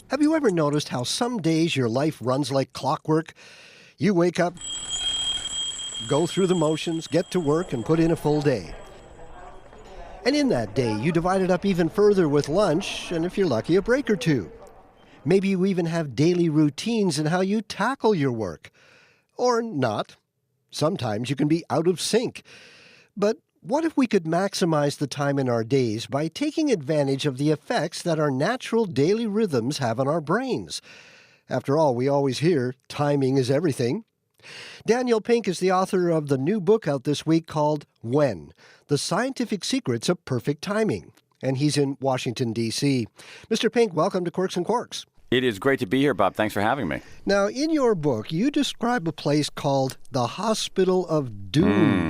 Have you ever noticed how some days your life runs like clockwork? You wake up, go through the motions, get to work, and put in a full day. And in that day, you divide it up even further with lunch, and if you're lucky, a break or two. Maybe you even have daily routines in how you tackle your work. Or not. Sometimes you can be out of sync. But what if we could maximize the time in our days by taking advantage of the effects that our natural daily rhythms have on our brains? After all, we always hear timing is everything. Daniel Pink is the author of the new book out this week called When: The Scientific Secrets of Perfect Timing. And he's in Washington, D.C. Mr. Pink, welcome to Quirks and Quarks. It is great to be here, Bob. Thanks for having me. Now, in your book, you describe a place called the Hospital of Doom.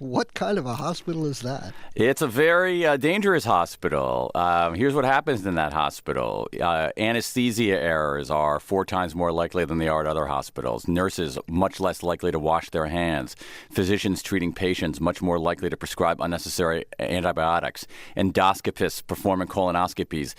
What kind of a hospital is that? It's a very dangerous hospital. Here's what happens in that hospital. Anesthesia errors are 4 times more likely than they are at other hospitals. Nurses much less likely to wash their hands. Physicians treating patients much more likely to prescribe unnecessary antibiotics. Endoscopists performing colonoscopies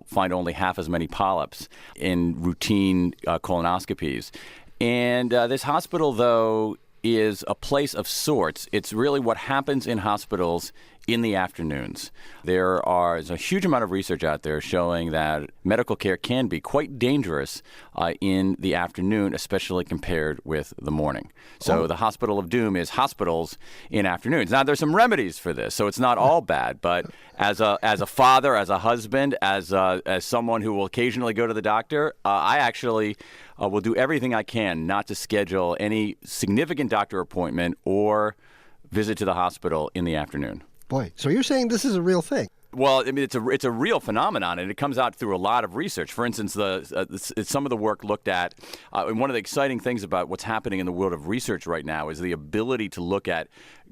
find only half as many polyps in routine colonoscopies. And this hospital, though, is a place of sorts. It's really what happens in hospitals in the afternoons. There's a huge amount of research out there showing that medical care can be quite dangerous in the afternoon, especially compared with the morning. So the Hospital of Doom is hospitals in afternoons. Now, there's some remedies for this, so it's not all bad. But as a father, as a husband, as someone who will occasionally go to the doctor, I actually will do everything I can not to schedule any significant doctor appointment or visit to the hospital in the afternoon. Boy, so you're saying this is a real thing? Well, I mean, it's a real phenomenon, and it comes out through a lot of research. For instance, some of the work looked at, and one of the exciting things about what's happening in the world of research right now is the ability to look at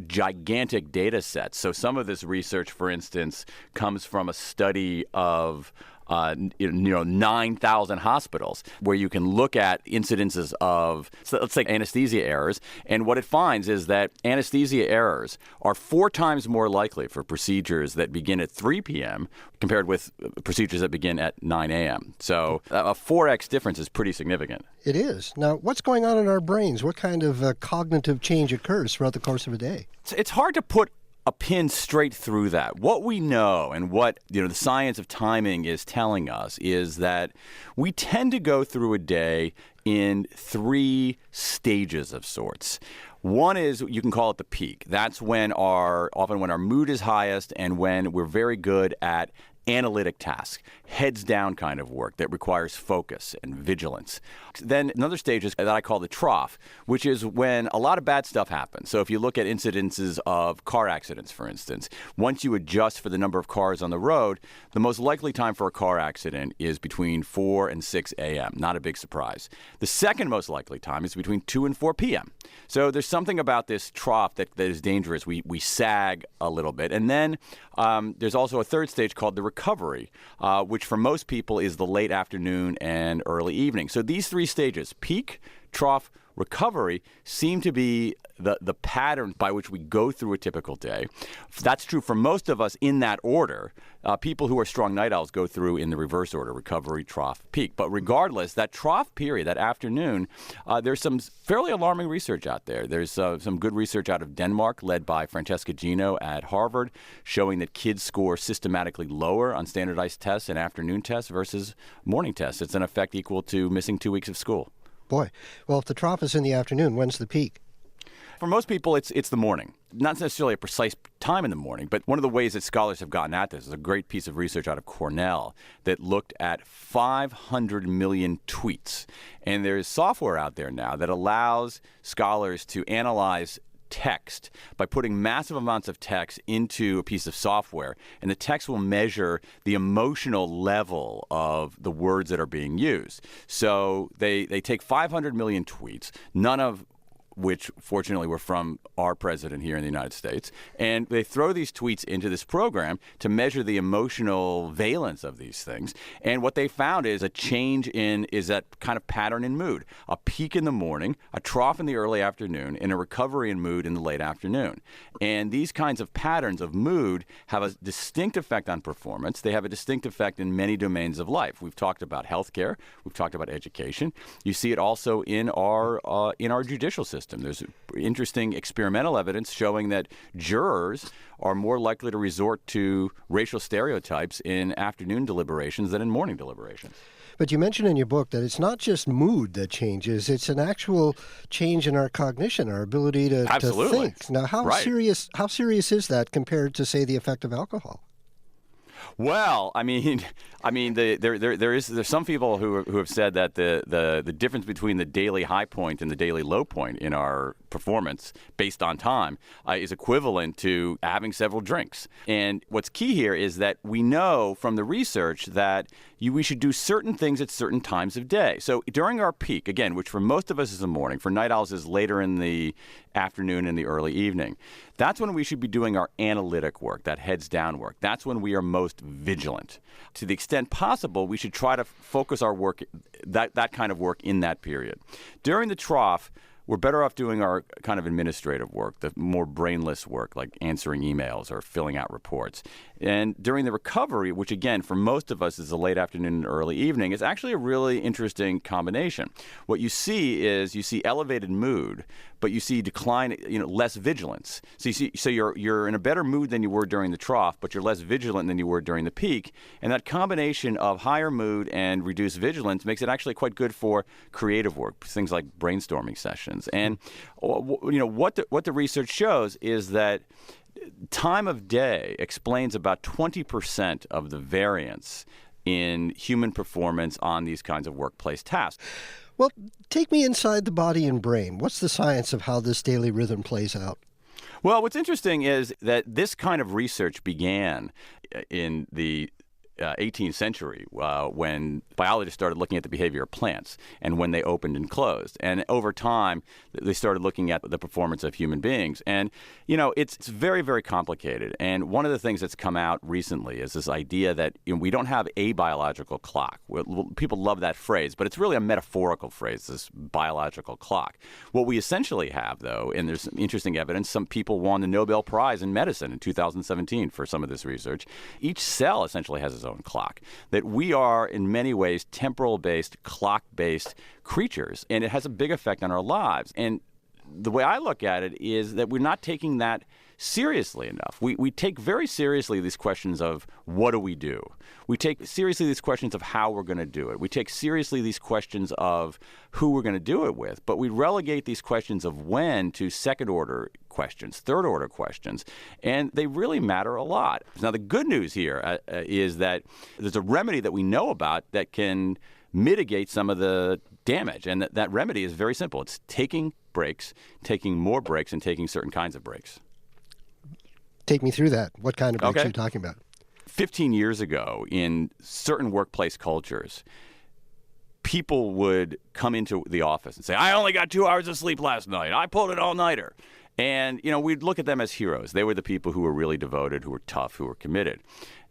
gigantic data sets. So some of this research, for instance, comes from a study of 9,000 hospitals where you can look at incidences of, let's say, anesthesia errors. And what it finds is that anesthesia errors are 4 times more likely for procedures that begin at 3 p.m. compared with procedures that begin at 9 a.m. So a 4x difference is pretty significant. It is. Now, what's going on in our brains? What kind of cognitive change occurs throughout the course of a day? It's hard to put a pin straight through that. What we know and what the science of timing is telling us is that we tend to go through a day in 3 stages of sorts. One is, you can call it the peak. That's often when our mood is highest and when we're very good at analytic tasks, heads down kind of work that requires focus and vigilance. Then another stage is that I call the trough, which is when a lot of bad stuff happens. So if you look at incidences of car accidents, for instance, once you adjust for the number of cars on the road, the most likely time for a car accident is between 4 and 6 a.m. Not a big surprise. The second most likely time is between 2 and 4 p.m. So there's something about this trough that is dangerous. We sag a little bit. And then there's also a third stage called the recovery, which for most people is the late afternoon and early evening. So these 3 stages, peak, trough, recovery, seem to be the pattern by which we go through a typical day. That's true for most of us in that order. People who are strong night owls go through in the reverse order, recovery, trough, peak. But regardless, that trough period, that afternoon, there's some fairly alarming research out there. There's some good research out of Denmark led by Francesca Gino at Harvard showing that kids score systematically lower on standardized tests and afternoon tests versus morning tests. It's an effect equal to missing 2 weeks of school. Boy, well, if the trough is in the afternoon, when's the peak? For most people, it's the morning. Not necessarily a precise time in the morning, but one of the ways that scholars have gotten at this is a great piece of research out of Cornell that looked at 500 million tweets. And there's software out there now that allows scholars to analyze text by putting massive amounts of text into a piece of software, and the text will measure the emotional level of the words that are being used. So they take 500 million tweets, none of which fortunately were from our president here in the United States. And they throw these tweets into this program to measure the emotional valence of these things. And what they found is a change is that kind of pattern in mood. A peak in the morning, a trough in the early afternoon, and a recovery in mood in the late afternoon. And these kinds of patterns of mood have a distinct effect on performance. They have a distinct effect in many domains of life. We've talked about healthcare. We've talked about education. You see it also in our judicial system. There's interesting experimental evidence showing that jurors are more likely to resort to racial stereotypes in afternoon deliberations than in morning deliberations. But you mentioned in your book that it's not just mood that changes, it's an actual change in our cognition, our ability to think. Now, how serious is that compared to, say, the effect of alcohol? Well, there's some people who have said that the difference between the daily high point and the daily low point in our performance based on time is equivalent to having several drinks. And what's key here is that we know from the research that we should do certain things at certain times of day. So during our peak, again, which for most of us is the morning, for night owls is later in the afternoon and the early evening, that's when we should be doing our analytic work, that heads down work. That's when we are most vigilant. To the extent possible, we should try to focus our work, that kind of work in that period. During the trough, we're better off doing our kind of administrative work, the more brainless work, like answering emails or filling out reports. And during the recovery, which again, for most of us is the late afternoon and early evening, is actually a really interesting combination. What you see is elevated mood, but you see decline, less vigilance. So you're in a better mood than you were during the trough, but you're less vigilant than you were during the peak. And that combination of higher mood and reduced vigilance makes it actually quite good for creative work, things like brainstorming sessions. And what the research shows is that time of day explains about 20% of the variance in human performance on these kinds of workplace tasks. Well, take me inside the body and brain. What's the science of how this daily rhythm plays out? Well, what's interesting is that this kind of research began in the 18th century when biologists started looking at the behavior of plants and when they opened and closed. And over time, they started looking at the performance of human beings. And, it's very, very complicated. And one of the things that's come out recently is this idea that we don't have a biological clock. People love that phrase, but it's really a metaphorical phrase, this biological clock. What we essentially have, though, and there's some interesting evidence, some people won the Nobel Prize in medicine in 2017 for some of this research. Each cell essentially has its own clock, that we are in many ways temporal-based, clock-based creatures, and it has a big effect on our lives. And the way I look at it is that we're not taking that seriously enough. We take very seriously these questions of what do we do? We take seriously these questions of how we're going to do it. We take seriously these questions of who we're going to do it with. But we relegate these questions of when to second-order questions, third-order questions, and they really matter a lot. Now, the good news here is that there's a remedy that we know about that can mitigate some of the damage, and that remedy is very simple. It's taking breaks, taking more breaks, and taking certain kinds of breaks. Take me through that. What kind of breaks are you talking about? 15 years ago, in certain workplace cultures, people would come into the office and say, I only got 2 hours of sleep last night. I pulled an all-nighter. And, we'd look at them as heroes. They were the people who were really devoted, who were tough, who were committed.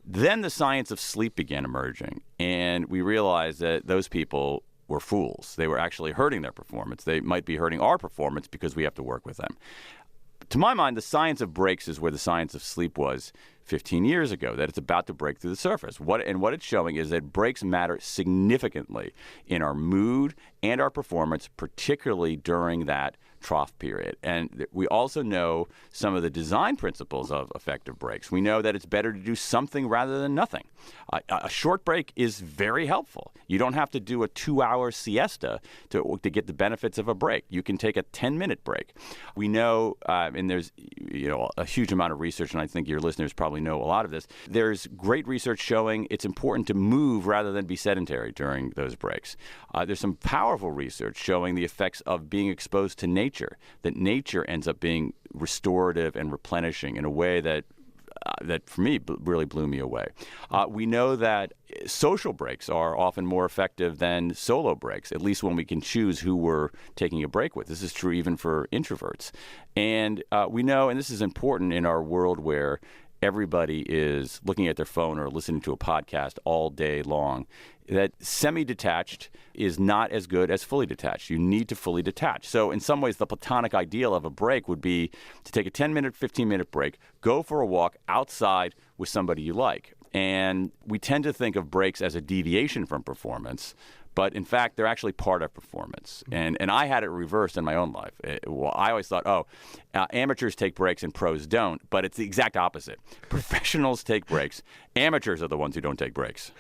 Then the science of sleep began emerging, and we realized that those people were fools. They were actually hurting their performance. They might be hurting our performance because we have to work with them. To my mind, the science of breaks is where the science of sleep was 15 years ago, that it's about to break through the surface. What it's showing is that breaks matter significantly in our mood and our performance, particularly during that trough period. And we also know some of the design principles of effective breaks. We know that it's better to do something rather than nothing. A short break is very helpful. You don't have to do a 2-hour siesta to get the benefits of a break. You can take a 10-minute break. We know, and there's a huge amount of research, and I think your listeners probably know a lot of this. There's great research showing it's important to move rather than be sedentary during those breaks. There's some powerful research showing the effects of being exposed to nature, that nature ends up being restorative and replenishing in a way that that for me really blew me away. We know that social breaks are often more effective than solo breaks, at least when we can choose who we're taking a break with. This is true even for introverts. And we know, and this is important in our world where everybody is looking at their phone or listening to a podcast all day long, that semi-detached is not as good as fully detached. You need to fully detach. So in some ways, the platonic ideal of a break would be to take a 10-minute, 15-minute break, go for a walk outside with somebody you like. And we tend to think of breaks as a deviation from performance, but in fact, they're actually part of performance. And I had it reversed in my own life. I always thought, amateurs take breaks and pros don't, but it's the exact opposite. Professionals take breaks. Amateurs are the ones who don't take breaks.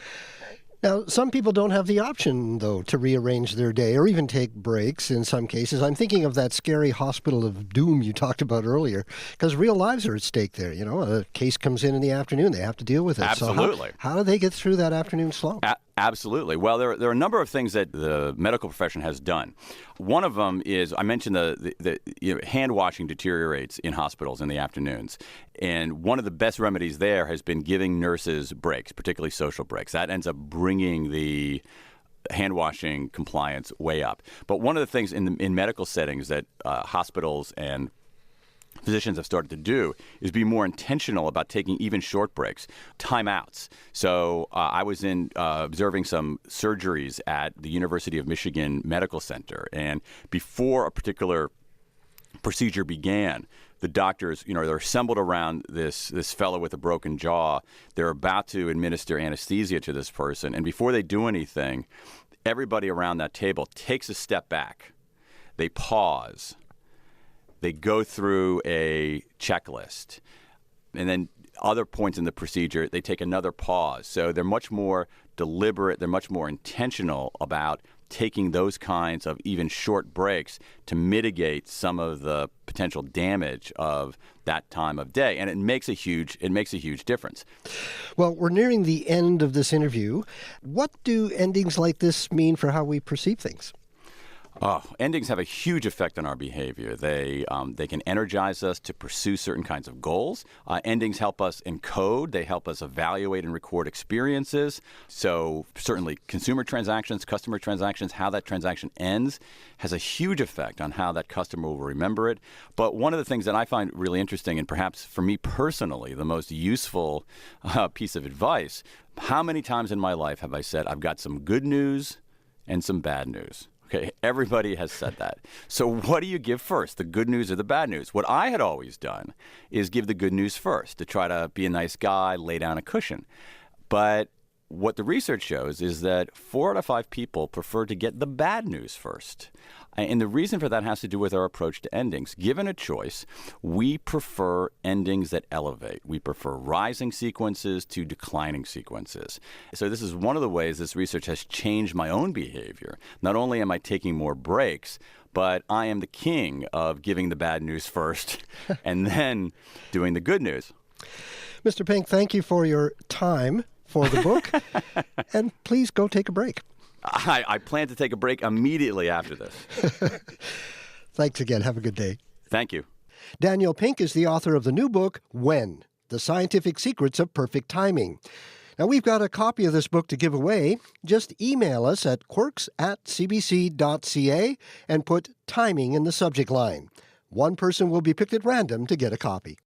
Now, some people don't have the option, though, to rearrange their day or even take breaks in some cases. I'm thinking of that scary hospital of doom you talked about earlier, because real lives are at stake there. You know, a case comes in the afternoon, they have to deal with it. Absolutely. So how do they get through that afternoon slump? Absolutely. Well, there are a number of things that the medical profession has done. One of them is, I mentioned the hand washing deteriorates in hospitals in the afternoons. And one of the best remedies there has been giving nurses breaks, particularly social breaks. That ends up bringing the hand washing compliance way up. But one of the things in medical settings that hospitals and physicians have started to do is be more intentional about taking even short breaks, timeouts. So I was observing some surgeries at the University of Michigan Medical Center, and before a particular procedure began, the doctors, they're assembled around this fellow with a broken jaw. They're about to administer anesthesia to this person, and before they do anything, everybody around that table takes a step back. They pause. They go through a checklist, and then other points in the procedure, they take another pause. So they're much more deliberate. They're much more intentional about taking those kinds of even short breaks to mitigate some of the potential damage of that time of day. And it makes a huge difference. Well, we're nearing the end of this interview. What do endings like this mean for how we perceive things? Endings have a huge effect on our behavior. They can energize us to pursue certain kinds of goals. Endings help us encode. They help us evaluate and record experiences. So certainly consumer transactions, customer transactions, how that transaction ends has a huge effect on how that customer will remember it. But one of the things that I find really interesting, and perhaps for me personally, the most useful piece of advice, how many times in my life have I said, I've got some good news and some bad news? Okay, everybody has said that. So what do you give first, the good news or the bad news? What I had always done is give the good news first, to try to be a nice guy, lay down a cushion. But what the research shows is that 4 out of 5 people prefer to get the bad news first. And the reason for that has to do with our approach to endings. Given a choice, we prefer endings that elevate. We prefer rising sequences to declining sequences. So this is one of the ways this research has changed my own behavior. Not only am I taking more breaks, but I am the king of giving the bad news first and then doing the good news. Mr. Pink, thank you for your time for the book. And please go take a break. I plan to take a break immediately after this. Thanks again. Have a good day. Thank you. Daniel Pink is the author of the new book, When? The Scientific Secrets of Perfect Timing. Now, we've got a copy of this book to give away. Just email us at quirks@cbc.ca and put timing in the subject line. One person will be picked at random to get a copy.